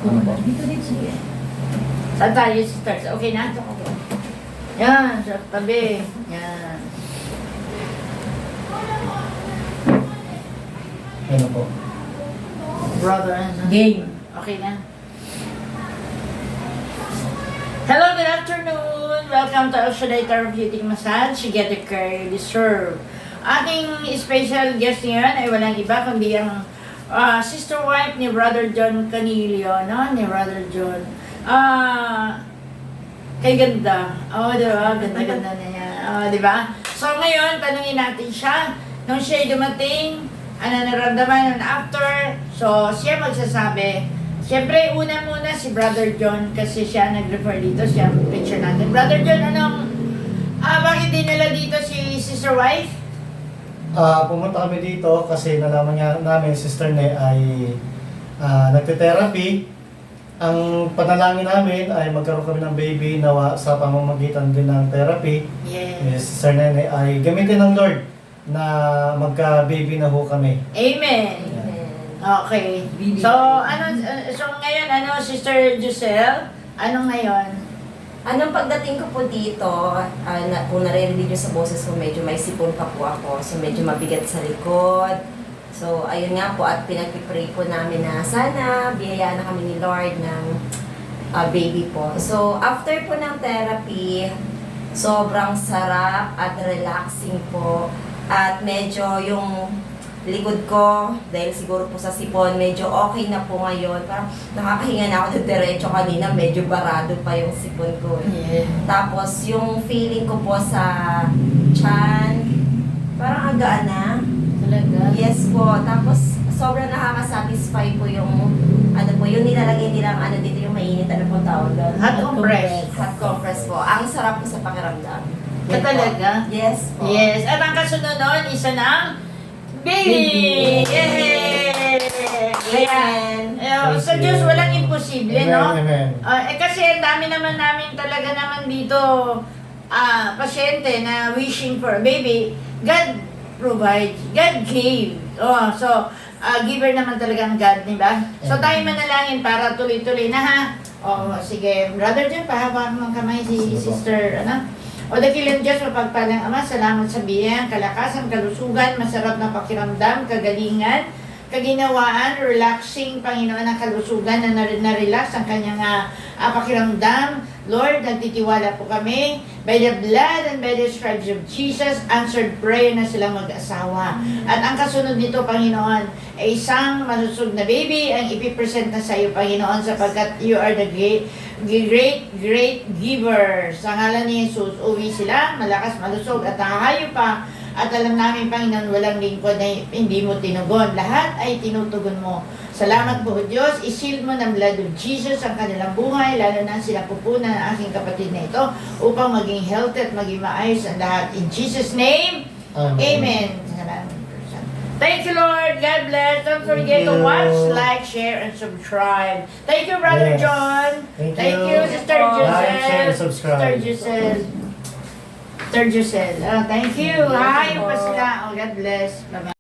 Ano po? Dito, sige. Saan tayo, sisters? Okay na? Okay. Yan, sa tabi. Yan. Ano po? Brother, ano? Game. Okay na. Hello, good afternoon. Welcome to El Shaddai Therapeutic Massage. Get the care you deserve. Ating special guest ngayon ay walang iba kundi ang sister wife ni Brother John Canilio, no? Ni Brother John. Kay ganda. Oh, di ba? Ganda-ganda na niya. Oh, di ba? So ngayon, tanungin natin siya. Nung siya'y dumating, ano naramdaman and after. So, siya magsasabi. Siyempre, una muna si Brother John kasi siya nag-refer dito. Siya ang picture natin. Brother John, bakit dinala dito si Sister Wife? Pumunta kami dito kasi nalaman nga namin, sister ne ay nagte-therapy. Ang panalangin namin ay magkaroon kami ng baby na sa pamamagitan din ng therapy. Yes. Sister Nene ay gamitin ng Lord na magka-baby na ho kami. Amen. Okay. So, ngayon, Sister Giselle, ano ngayon? Anong pagdating ko po dito, kung naririnig nyo sa boses ko, medyo may sipon pa po ako. So, medyo mabigat sa likod. So, ayun nga po, at pinagpipray po namin na sana biyayaan na kami ni Lord ng baby po. So, after po ng therapy, sobrang sarap at relaxing po. At medyo yung likod ko, dahil siguro po sa sipon, medyo okay na po ngayon. Parang nakakahinga na ako ng diretso kanina, medyo barado pa yung sipon ko. Yeah. Tapos, yung feeling ko po sa tiyan, parang agaan na. Talaga? Yes po. Tapos, sobrang nakaka-satisfy po yung, yung nilalagay nilang, dito yung mainit, po tawag doon? Hot compress. Hot compress po. Ang sarap po sa pakiramdam. Yan po. Talaga? Yes po. Yes. At ang kasunod nun, isa ng baby! Yay! Kaya, sa Diyos walang imposible, no? Amen. Kasi ang dami naman namin talaga naman dito, pasyente na wishing for a baby. God provides. God gave. So, giver naman talaga ang God, di ba? So, tayo manalangin para tuloy-tuloy na, ha? Sige. Brother John, pahawak mong kamay si sister, O dakilang Diyos, mapagpalang Ama, salamat sa biyayang, kalakasan, kalusugan, masarap na pakiramdam, kagalingan, kaginawaan, relaxing, Panginoon, ang kalusugan na na-relax ang kanyang pakiramdam. Lord, nagtitiwala po kami, by the blood and by the stripes of Jesus, answered prayer na silang mag-asawa. At ang kasunod nito, Panginoon, ay isang malusog na baby ang ipipresent na sa iyo, Panginoon, sapagkat you are the great giver. Sa ngalan ni Jesus, uwi sila, malakas, malusog, at nahahayo pa. At alam namin, Panginoon, walang lingkod na hindi mo tinugon. Lahat ay tinutugon mo. Salamat po, Diyos. I-shield mo ng blood of Jesus ang kanilang buhay, lalo na silang pupunan ng aking kapatid na ito, upang maging healthy at maging maayos ang lahat. In Jesus' name, Amen. Thank you, Lord. God bless. Don't forget to watch, like, share, and subscribe. Thank you, Brother Yes. John. Thank you. Sister Like, share, and Giselle. subscribe. Sister Giselle. Sister Giselle. Thank you. Hi, pa sila. God bless. Bye-bye.